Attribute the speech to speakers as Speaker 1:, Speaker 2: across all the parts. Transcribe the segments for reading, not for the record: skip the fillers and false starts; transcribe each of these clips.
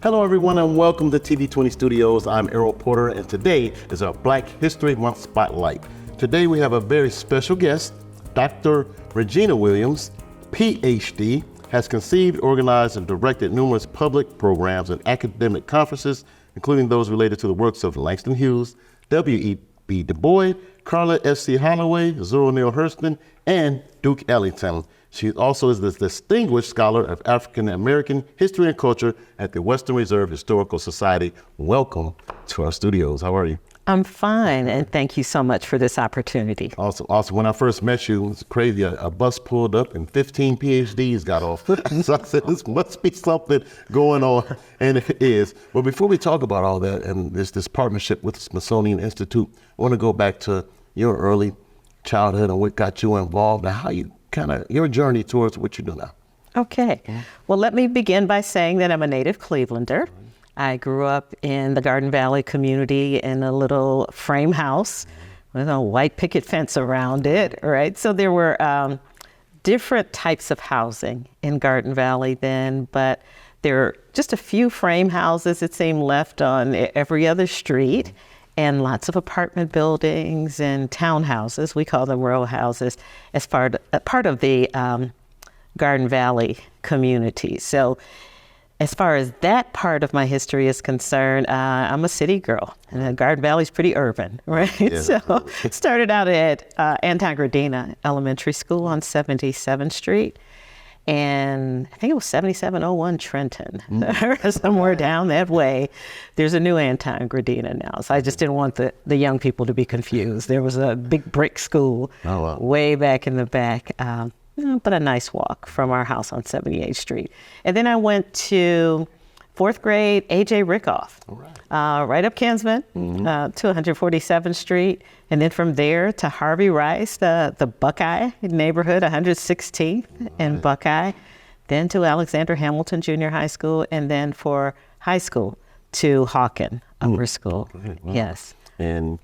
Speaker 1: Hello everyone and welcome to TV20 Studios. I'm Errol Porter and today is our Black History Month Spotlight. Today we have a very special guest, Dr. Regennia Williams, PhD, has conceived, organized, and directed numerous public programs and academic conferences, including those related to the works of Langston Hughes, W.E.B. Du Bois, Carla S.C. Holloway, Zora Neale Hurston, and Duke Ellington. She also is the Distinguished Scholar of African American History and Culture at the Western Reserve Historical Society. Welcome to our studios. How are you?
Speaker 2: I'm fine, and thank you so much for this opportunity.
Speaker 1: Awesome. When I first met you, it was crazy. A bus pulled up and 15 PhDs got off. So I said, this must be something going on, and it is. But before we talk about all that, and there's this partnership with the Smithsonian Institute, I want to go back to your early childhood and what got you involved and how you your journey towards what you do now.
Speaker 2: Okay. Well, let me begin by saying that I'm a native Clevelander. I grew up in the Garden Valley community in a little frame house with a white picket fence around it, right? So there were different types of housing in Garden Valley then, but there were just a few frame houses, it seemed, left on every other street, and lots of apartment buildings and townhouses, we call them row houses, as part of the Garden Valley community. So as far as that part of my history is concerned, I'm a city girl, and Garden Valley's pretty urban, right? Yeah. So started out at Anton Gradina Elementary School on 77th Street, and I think it was 7701 Trenton, somewhere down that way. There's a new Anton Gradina now, so I just didn't want the young people to be confused. There was a big brick school way back in the back, but a nice walk from our house on 78th Street. And then I went to fourth grade A.J. Rickoff, right up Kinsman to 147th Street. And then from there to Harvey Rice, the Buckeye neighborhood, 116th and Buckeye. Then to Alexander Hamilton Junior High School. And then for high school to Hawken Upper School.
Speaker 1: Okay, wow.
Speaker 2: Yes.
Speaker 1: And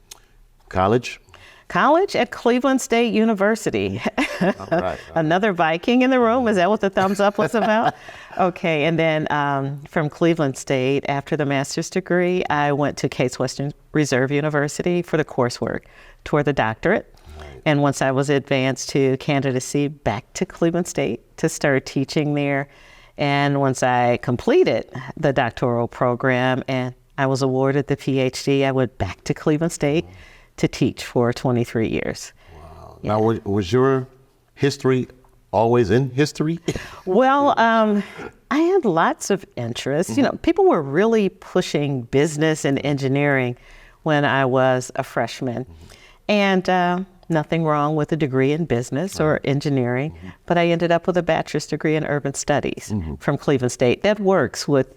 Speaker 1: college?
Speaker 2: College at Cleveland State University. All right. Another Viking in the room. Is that what the thumbs up was about? Okay. And then from Cleveland State, after the master's degree, I went to Case Western Reserve University for the coursework toward the doctorate. Right. And once I was advanced to candidacy, back to Cleveland State to start teaching there. And once I completed the doctoral program and I was awarded the PhD, I went back to Cleveland State to teach for 23 years.
Speaker 1: Wow. Yeah. Now, was your history always in history?
Speaker 2: Well, I had lots of interests. You know, people were really pushing business and engineering when I was a freshman. And nothing wrong with a degree in business or engineering, but I ended up with a bachelor's degree in urban studies from Cleveland State. That works with,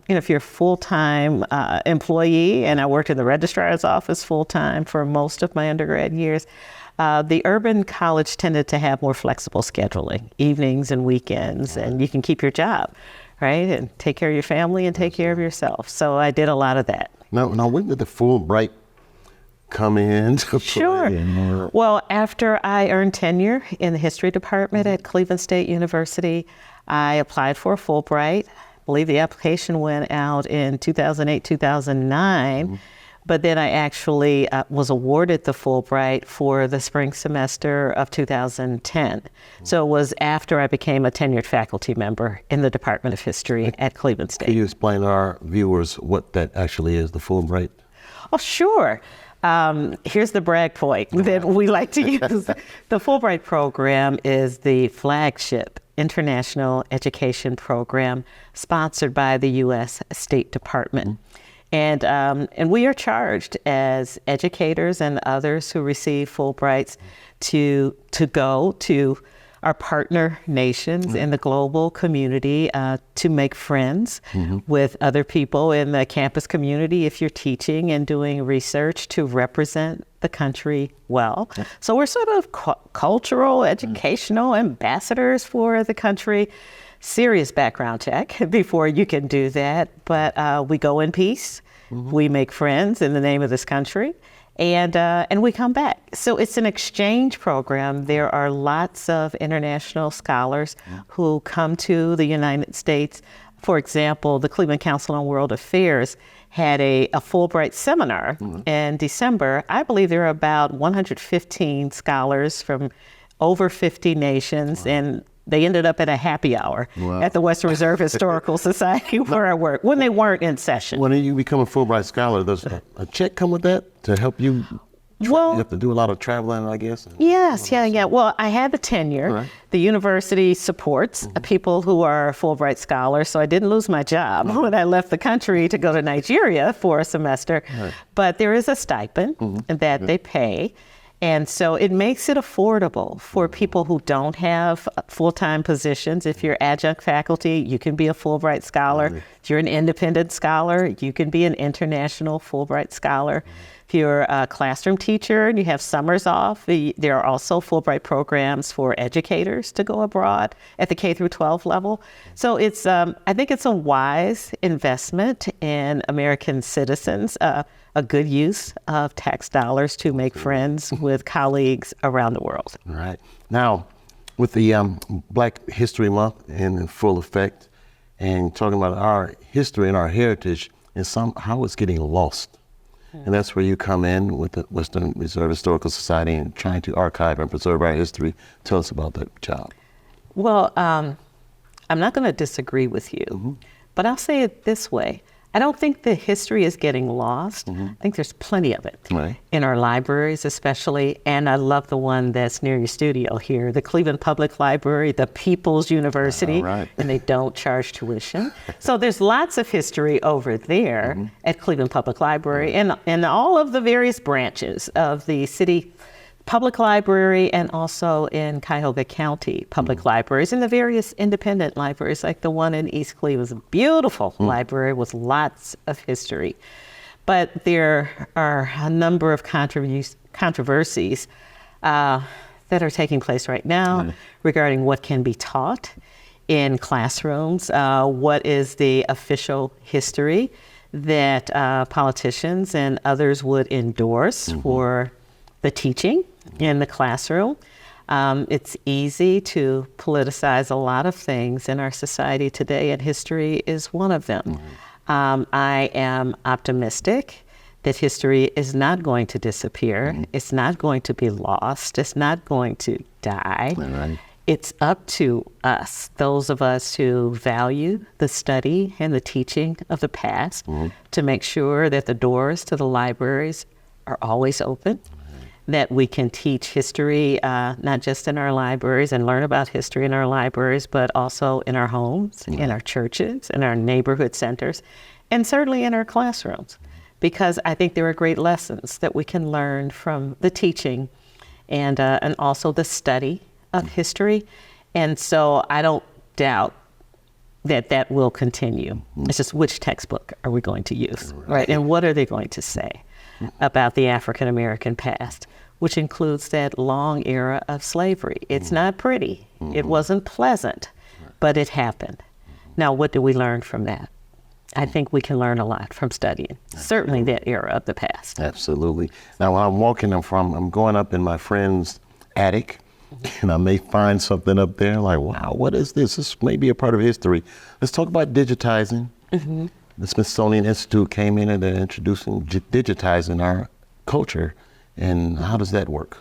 Speaker 2: if you're a full-time employee, and I worked in the registrar's office full-time for most of my undergrad years. The urban college tended to have more flexible scheduling, evenings and weekends, and you can keep your job, right? And take care of your family and take care of yourself. So I did a lot of that.
Speaker 1: Now when did the Fulbright come in to
Speaker 2: Sure.
Speaker 1: play?
Speaker 2: Well, after I earned tenure in the history department at Cleveland State University, I applied for a Fulbright. I believe the application went out in 2008, 2009. But then I actually was awarded the Fulbright for the spring semester of 2010. So it was after I became a tenured faculty member in the Department of History at Cleveland State.
Speaker 1: Can you explain to our viewers what that actually is, the Fulbright?
Speaker 2: Oh, sure. Here's the brag point that we like to use. The Fulbright program is the flagship international education program sponsored by the U.S. State Department. And we are charged as educators and others who receive Fulbrights to go to our partner nations in the global community to make friends with other people in the campus community if you're teaching and doing research to represent the country well. So we're sort of cultural, educational ambassadors for the country. Serious background check before you can do that, but we go in peace. We make friends in the name of this country. And we come back. So it's an exchange program. There are lots of international scholars who come to the United States For example, the Cleveland Council on World Affairs had a Fulbright seminar in December. I believe there are about 115 scholars from over 50 nations, and they ended up at a happy hour at the Western Reserve Historical Society where I work, when they weren't in session.
Speaker 1: When you become a Fulbright scholar, does a check come with that to help you? You have to do a lot of traveling, I guess?
Speaker 2: Yes, yeah. Well, I had the tenure.
Speaker 1: Right.
Speaker 2: The university supports people who are Fulbright scholars, so I didn't lose my job when I left the country to go to Nigeria for a semester. Right. But there is a stipend that they pay. And so it makes it affordable for people who don't have full-time positions. If you're adjunct faculty, you can be a Fulbright scholar. If you're an independent scholar, you can be an international Fulbright scholar. If you're a classroom teacher and you have summers off, there are also Fulbright programs for educators to go abroad at the K through 12 level. So it's, I think it's a wise investment in American citizens, a good use of tax dollars to make friends with colleagues around the world.
Speaker 1: All right. Now, with the Black History Month in full effect, and talking about our history and our heritage, and somehow it's getting lost. And that's where you come in with the Western Reserve Historical Society and trying to archive and preserve our history. Tell us about that job.
Speaker 2: Well, I'm not going to disagree with you, but I'll say it this way. I don't think the history is getting lost. I think there's plenty of it in our libraries especially, and I love the one that's near your studio here, the Cleveland Public Library, the People's University, and they don't charge tuition. So there's lots of history over there at Cleveland Public Library and all of the various branches of the city public library, and also in Cuyahoga County public libraries, and the various independent libraries, like the one in East Cleveland is a beautiful library with lots of history. But there are a number of controversies that are taking place right now regarding what can be taught in classrooms, what is the official history that politicians and others would endorse for the teaching in the classroom. It's easy to politicize a lot of things in our society today, and history is one of them. I am optimistic that history is not going to disappear. It's not going to be lost. It's not going to die. It's up to us, those of us who value the study and the teaching of the past, to make sure that the doors to the libraries are always open, that we can teach history, not just in our libraries and learn about history in our libraries, but also in our homes, in our churches, in our neighborhood centers, and certainly in our classrooms. Because I think there are great lessons that we can learn from the teaching and also the study of history. And so I don't doubt that that will continue. It's just which textbook are we going to use, right? And what are they going to say about the African American past, which includes that long era of slavery. It's not pretty. It wasn't pleasant, but it happened. Now, what do we learn from that? I think we can learn a lot from studying, certainly that era of the past.
Speaker 1: Absolutely. Now, when I'm walking, I'm going up in my friend's attic, and I may find something up there like, wow, what is this? This may be a part of history. Let's talk about digitizing. The Smithsonian Institute came in and they're introducing digitizing our culture. And how does that work?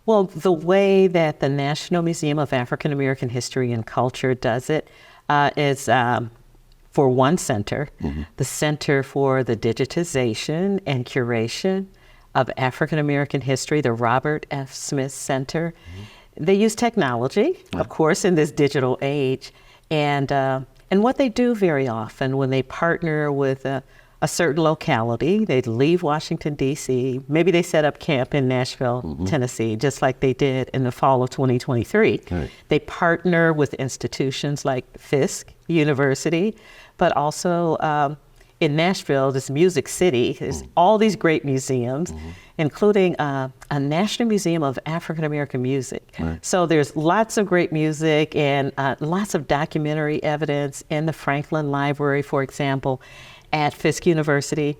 Speaker 2: Well, the way that the National Museum of African American History and Culture does it is for one center, the Center for the Digitization and Curation of African American History, the Robert F. Smith Center. They use technology, of course, in this digital age. And what they do very often when they partner with a certain locality, they leave Washington, D.C., maybe they set up camp in Nashville, Tennessee, just like they did in the fall of 2023. They partner with institutions like Fisk University, but also in Nashville, this Music City, there's all these great museums, including a National Museum of African American Music. So there's lots of great music and lots of documentary evidence in the Franklin Library, for example, at Fisk University.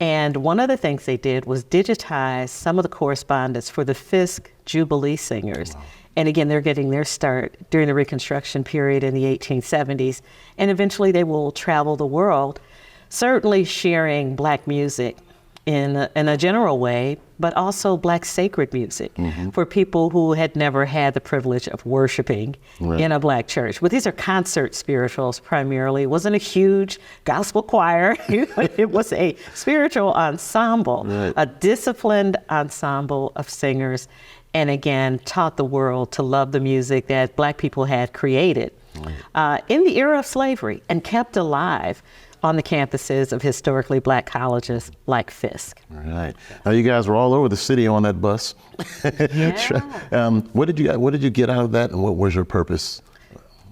Speaker 2: And one of the things they did was digitize some of the correspondence for the Fisk Jubilee Singers And again, they're getting their start during the Reconstruction period in the 1870s. And eventually they will travel the world, certainly sharing Black music in a general way, but also Black sacred music for people who had never had the privilege of worshiping in a Black church. But these are concert spirituals primarily. It wasn't a huge gospel choir. It was a spiritual ensemble, a disciplined ensemble of singers, and again, taught the world to love the music that Black people had created in the era of slavery and kept alive on the campuses of historically Black colleges like Fisk.
Speaker 1: All right. Now you guys were all over the city on that bus.
Speaker 2: Yeah.
Speaker 1: What did you get out of that, and what was your purpose?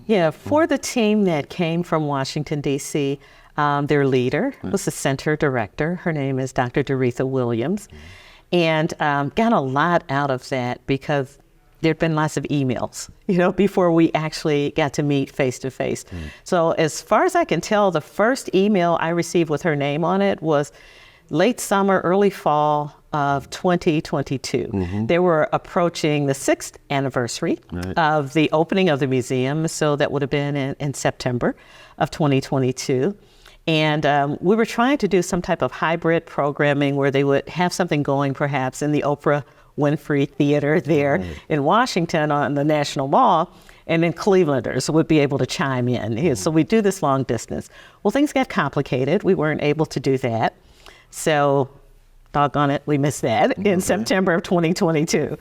Speaker 2: Yeah, for the team that came from Washington, D.C., their leader was the center director. Her name is Dr. Regennia Williams. And got a lot out of that because there'd been lots of emails, before we actually got to meet face to face. So as far as I can tell, the first email I received with her name on it was late summer, early fall of 2022. They were approaching the 6th anniversary of the opening of the museum. So that would have been in September of 2022. And we were trying to do some type of hybrid programming where they would have something going perhaps in the Oprah Winfrey Theater there in Washington on the National Mall, and then Clevelanders would be able to chime in. So we do this long distance. Well, things got complicated. We weren't able to do that. So, doggone it, we missed that in September of 2022.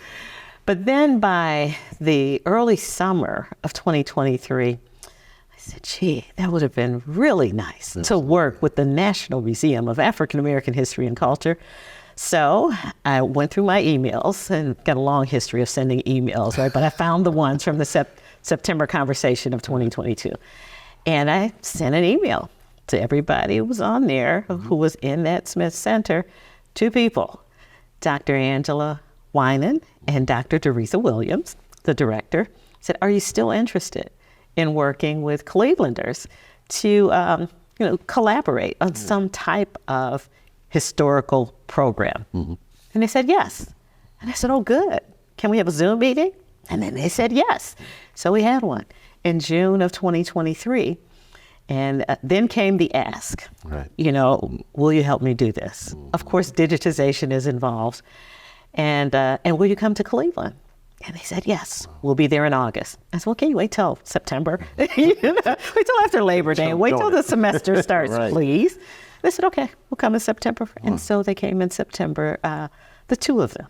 Speaker 2: But then by the early summer of 2023, I said, gee, that would have been really nice to work with the National Museum of African American History and Culture. So I went through my emails and got a long history of sending emails, right? But I found the ones from the September conversation of 2022. And I sent an email to everybody who was on there, who was in that Smith Center, 2 people, Dr. Angela Winan and Dr. Regennia Williams, the director, said, are you still interested in working with Clevelanders to collaborate on some type of historical program? And they said yes. And I said, oh, good. Can we have a Zoom meeting? And then they said yes. So we had one in June of 2023. And then came the ask, will you help me do this? Of course, digitization is involved. And will you come to Cleveland? And they said, yes, we'll be there in August. I said, well, can you wait till September? Wait till after Labor Day. Wait till the semester starts, please. They said, okay, we'll come in September. And so they came in September, the 2 of them,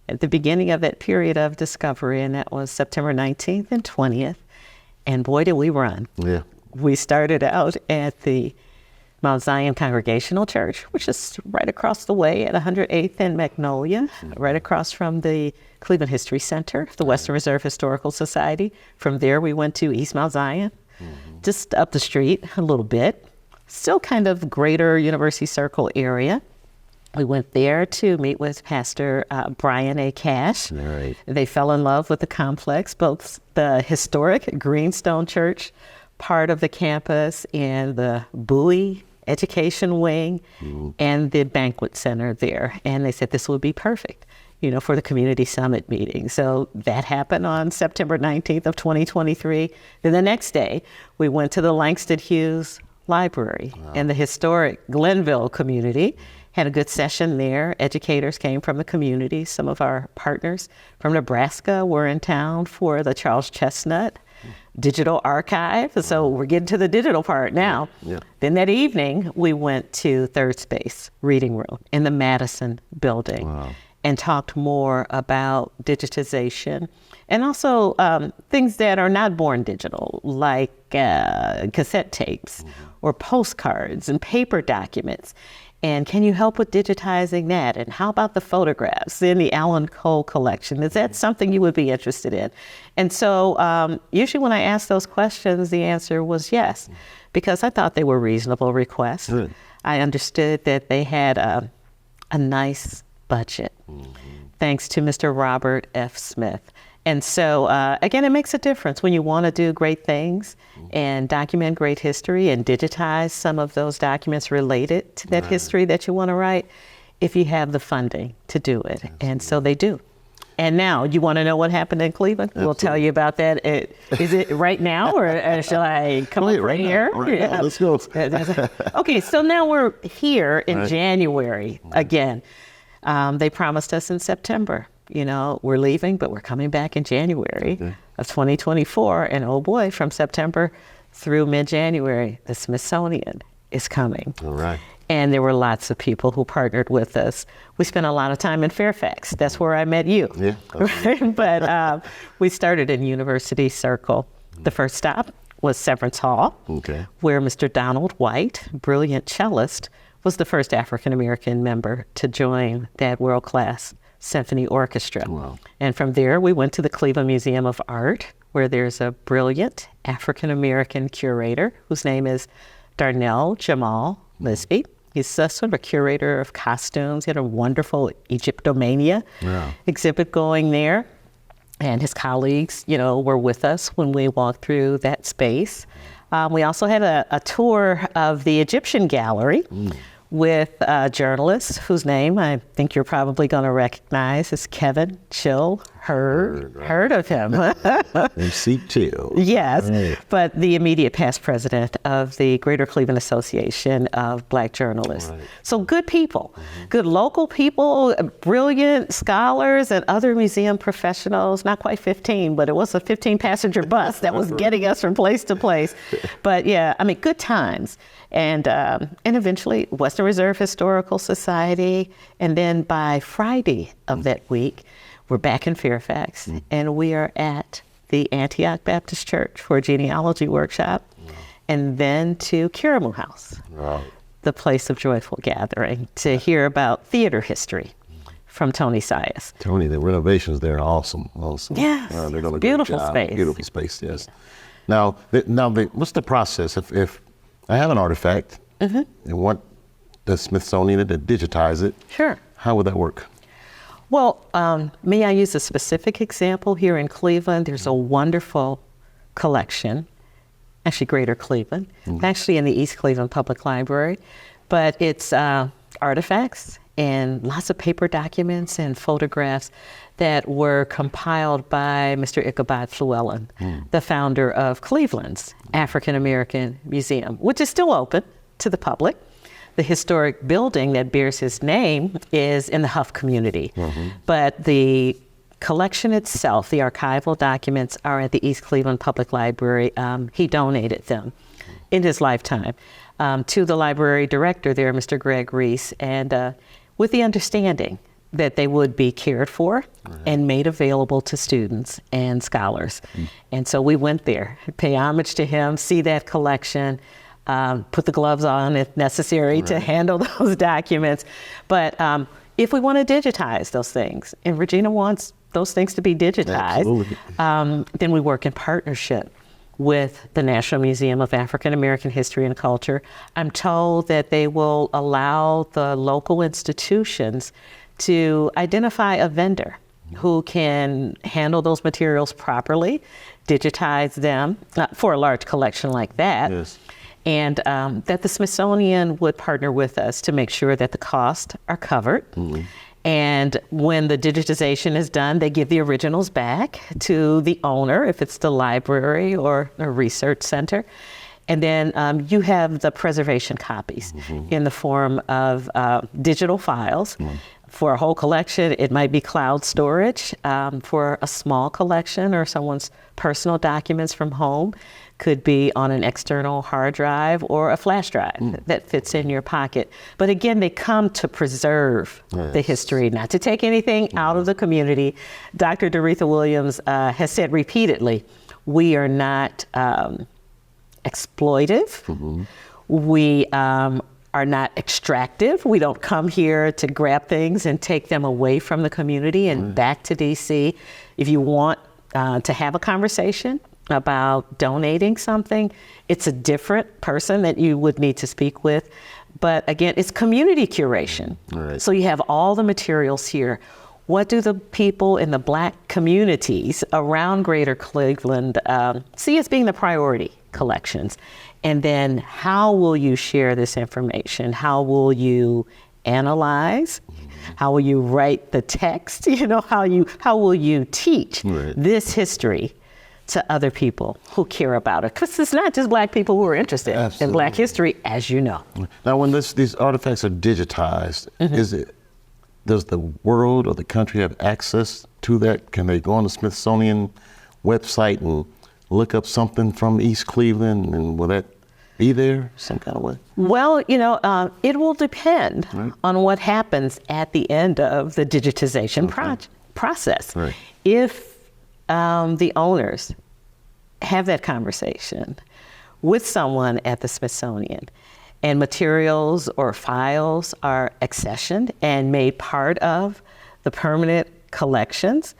Speaker 2: at the beginning of that period of discovery. And that was September 19th and 20th. And boy, did we run. Yeah. We started out at the Mount Zion Congregational Church, which is right across the way at 108th and Magnolia, right across from the Cleveland History Center, the Western Reserve Historical Society. From there, we went to East Mount Zion, just up the street a little bit. Still kind of greater University Circle area. We went there to meet with Pastor Brian A. Cash. Right. They fell in love with the complex, both the historic Greenstone Church, part of the campus, and the Bowie Education Wing, and the banquet center there. And they said this would be perfect, for the community summit meeting. So that happened on September 19th of 2023. Then the next day, we went to the Langston Hughes Library and the historic Glenville community. Had a good session there. Educators came from the community. Some of our partners from Nebraska were in town for the Charles Chestnut Digital Archive. So we're getting to the digital part now. Then that evening, we went to Third Space Reading Room in the Madison building and talked more about digitization and also things that are not born digital, like cassette tapes or postcards and paper documents. And can you help with digitizing that? And how about the photographs in the Alan Cole collection? Is that something you would be interested in? And so usually when I asked those questions, the answer was yes, because I thought they were reasonable requests. I understood that they had a nice budget, thanks to Mr. Robert F. Smith. And so, again, it makes a difference when you want to do great things and document great history and digitize some of those documents related to that history that you want to write, if you have the funding to do it. And so they do. And now, you want to know what happened in Cleveland?
Speaker 1: Absolutely.
Speaker 2: We'll tell you about that. Is it right now, or shall I come up right here?
Speaker 1: Right now. Let's go.
Speaker 2: Okay, so now we're here in January again. They promised us in September. We're leaving, but we're coming back in January of 2024. And oh boy, from September through mid-January, the Smithsonian is coming.
Speaker 1: All right.
Speaker 2: And there were lots of people who partnered with us. We spent a lot of time in Fairfax. That's where I met you.
Speaker 1: Yeah.
Speaker 2: Right? But we started in University Circle. The first stop was Severance Hall, where Mr. Donald White, brilliant cellist, was the first African-American member to join that world-class symphony orchestra.
Speaker 1: Wow.
Speaker 2: And from there, we went to the Cleveland Museum of Art, where there's a brilliant African-American curator whose name is Darnell Jamal Lisby. He's sort of a curator of costumes. He had a wonderful Egyptomania exhibit going there. And his colleagues, were with us when we walked through that space. We also had a tour of the Egyptian Gallery with a journalist whose name I think you're probably going to recognize is Kevin Chill. Heard of him.
Speaker 1: MC Chill.
Speaker 2: Yes,
Speaker 1: Right.
Speaker 2: But the immediate past president of the Greater Cleveland Association of Black Journalists.
Speaker 1: Right.
Speaker 2: So good people, good local people, brilliant scholars and other museum professionals, not quite 15, but it was a 15-passenger bus that was getting us from place to place. But yeah, good times. And eventually Western Reserve Historical Society. And then by Friday of that week, we're back in Fairfax, and we are at the Antioch Baptist Church for a genealogy workshop, and then to Kiramu House, the place of joyful gathering, to hear about theater history from Tony Sias.
Speaker 1: Tony, the renovations there are awesome.
Speaker 2: Yes,
Speaker 1: they're doing a
Speaker 2: beautiful
Speaker 1: great job.
Speaker 2: space.
Speaker 1: Beautiful space, yes. Now, what's the process if I have an artifact and want the Smithsonian to digitize it?
Speaker 2: Sure.
Speaker 1: How would that work?
Speaker 2: Well, may I use a specific example here in Cleveland? There's a wonderful collection, actually Greater Cleveland, actually in the East Cleveland Public Library, but it's artifacts and lots of paper documents and photographs that were compiled by Mr. Ichabod Flewellen, the founder of Cleveland's African American Museum, which is still open to the public. The historic building that bears his name is in the Huff community. But the collection itself, the archival documents, are at the East Cleveland Public Library. He donated them in his lifetime to the library director there, Mr. Greg Reese, and with the understanding that they would be cared for and made available to students and scholars. And so we went there, pay homage to him, see that collection, put the gloves on if necessary to handle those documents. But if we want to digitize those things, and Regina wants those things to be digitized, then we work in partnership with the National Museum of African American History and Culture. I'm told that they will allow the local institutions to identify a vendor who can handle those materials properly, digitize them for a large collection like that.
Speaker 1: Yes.
Speaker 2: And that the Smithsonian would partner with us to make sure that the costs are covered. And when the digitization is done, they give the originals back to the owner, if it's the library or a research center. And then you have the preservation copies in the form of digital files. For a whole collection, it might be cloud storage. For a small collection or someone's personal documents from home, could be on an external hard drive or a flash drive that fits in your pocket. But again, they come to preserve the history, not to take anything out of the community. Dr. Regennia Williams has said repeatedly, we are not exploitive. We are not extractive. We don't come here to grab things and take them away from the community and back to DC. If you want to have a conversation about donating something, it's a different person that you would need to speak with. But again, it's community curation. So you have all the materials here. What do the people in the Black communities around Greater Cleveland see as being the priority collections? And then how will you share this information? How will you analyze? How will you write the text? How will you teach this history to other people who care about it? Because it's not just Black people who are interested in Black history, as you know.
Speaker 1: Now, when these artifacts are digitized, does the world or the country have access to that? Can they go on the Smithsonian website and look up something from East Cleveland, and will that be there some kind of way?
Speaker 2: Well, it will depend on what happens at the end of the digitization process.
Speaker 1: Right.
Speaker 2: If the owners have that conversation with someone at the Smithsonian, and materials or files are accessioned and made part of the permanent collections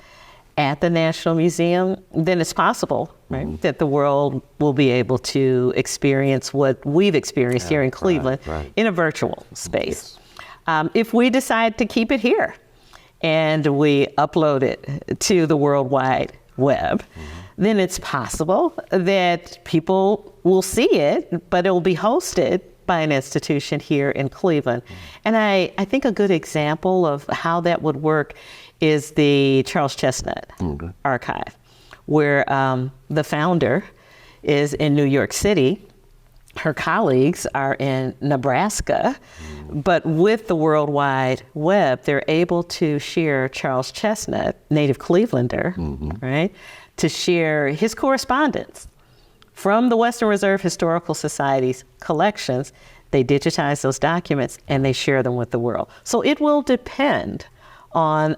Speaker 2: at the National Museum, then it's possible, that the world will be able to experience what we've experienced here in Cleveland in a virtual space. If we decide to keep it here and we upload it to the World Wide Web, then it's possible that people will see it, but it will be hosted by an institution here in Cleveland. And I think a good example of how that would work is the Charles Chestnut Archive, where the founder is in New York City. Her colleagues are in Nebraska, but with the World Wide Web, they're able to share Charles Chestnut, native Clevelander, right, to share his correspondence from the Western Reserve Historical Society's collections. They digitize those documents and they share them with the world. So it will depend on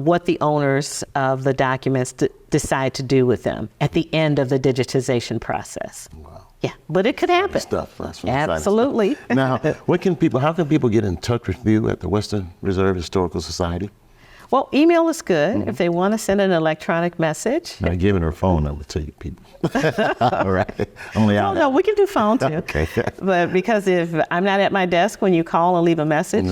Speaker 2: what the owners of the documents decide to do with them at the end of the digitization process.
Speaker 1: Wow.
Speaker 2: Yeah, but it could happen.
Speaker 1: That's
Speaker 2: Absolutely.
Speaker 1: Now, how can people get in touch with you at the Western Reserve Historical Society?
Speaker 2: Well, email is good if they want to send an electronic message.
Speaker 1: I'm giving her phone number to you people. All right. Only out.
Speaker 2: No, we can do phone too.
Speaker 1: Okay.
Speaker 2: But because if I'm not at my desk when you call and leave a message,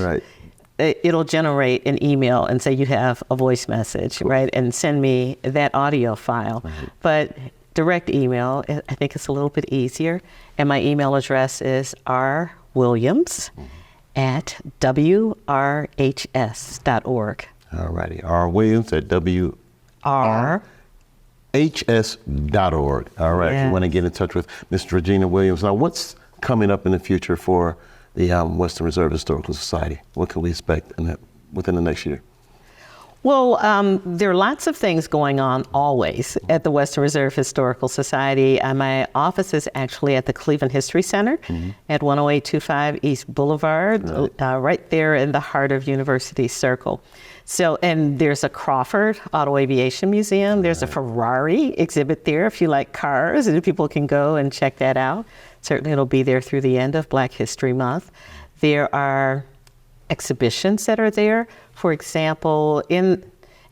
Speaker 2: it'll generate an email and say you have a voice message, right? And send me that audio file. But direct email, I think it's a little bit easier. And my email address is rwilliams@wrhs.org.
Speaker 1: All righty. R. Williams at WRHS.org. All right. If you want to get in touch with Ms. Regennia Williams. Now, what's coming up in the future for the Western Reserve Historical Society? What can we expect within the next year?
Speaker 2: Well, there are lots of things going on always at the Western Reserve Historical Society. My office is actually at the Cleveland History Center at 10825 East Boulevard, right there in the heart of University Circle. So, and there's a Crawford Auto Aviation Museum. There's a Ferrari exhibit there if you like cars, and people can go and check that out. Certainly it'll be there through the end of Black History Month. There are exhibitions that are there. For example, in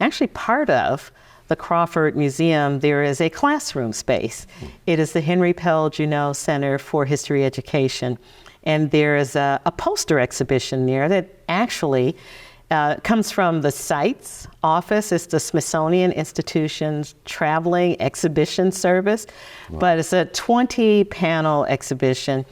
Speaker 2: actually part of the Crawford Museum, there is a classroom space. It is the Henry Pell Juneau Center for History Education. And there is a poster exhibition there that actually comes from the site's office. It's the Smithsonian Institution's Traveling Exhibition Service. But it's a 20-panel exhibition.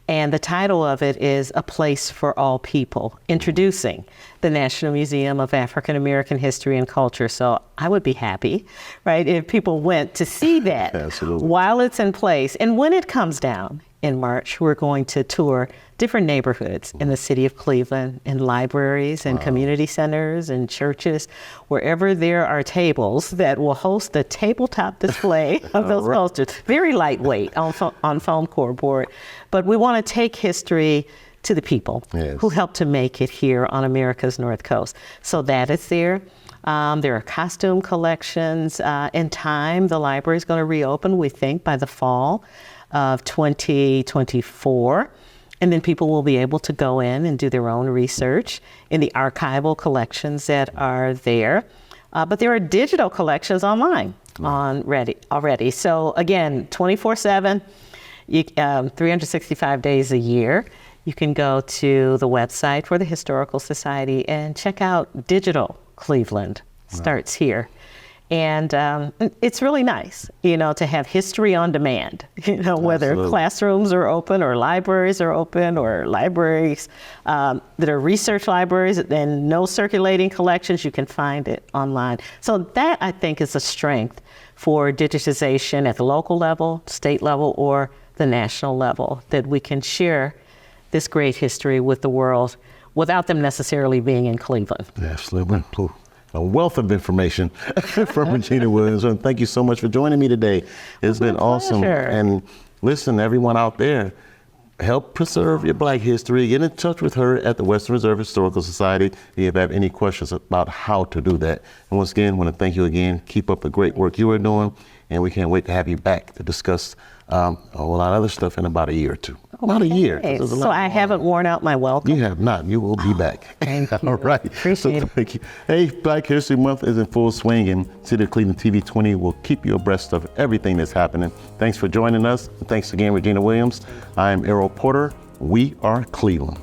Speaker 2: And the title of it is A Place for All People, introducing the National Museum of African American History and Culture. So I would be happy, right, if people went to see that while it's in place. And when it comes down in March, we're going to tour different neighborhoods in the city of Cleveland, in libraries and community centers and churches, wherever there are tables that will host the tabletop display of those posters. Very lightweight on foam core board. But we want to take history to the people who helped to make it here on America's North Coast. So that is there. There are costume collections. In time, the library is going to reopen, we think, by the fall of 2024. And then people will be able to go in and do their own research in the archival collections that are there. But there are digital collections online already. So again, 24/7, 365 days a year. You can go to the website for the Historical Society and check out Digital Cleveland. Starts here. And it's really nice, to have history on demand, whether
Speaker 1: Absolutely.
Speaker 2: classrooms are open or libraries are open or libraries that are research libraries and no circulating collections, you can find it online. So that, I think, is a strength for digitization at the local level, state level, or the national level, that we can share this great history with the world without them necessarily being in Cleveland.
Speaker 1: Absolutely. A wealth of information from Regennia Williams. And thank you so much for joining me today. It's been awesome.
Speaker 2: pleasure.
Speaker 1: And listen, everyone out there, help preserve your Black history. Get in touch with her at the Western Reserve Historical Society if you have any questions about how to do that. And once again, I want to thank you again. Keep up the great work you are doing. And we can't wait to have you back to discuss a whole lot of other stuff in about a year or two. About a year.
Speaker 2: Okay,
Speaker 1: There's a lot
Speaker 2: so I
Speaker 1: going
Speaker 2: haven't
Speaker 1: on.
Speaker 2: worn out my welcome.
Speaker 1: You have not. You will be back.
Speaker 2: Thank you.
Speaker 1: All right.
Speaker 2: Appreciate it.
Speaker 1: Thank you. Hey, Black History Month is in full swing, and City of Cleveland TV 20 will keep you abreast of everything that's happening. Thanks for joining us. Thanks again, Regennia Williams. I am Errol Porter. We are Cleveland.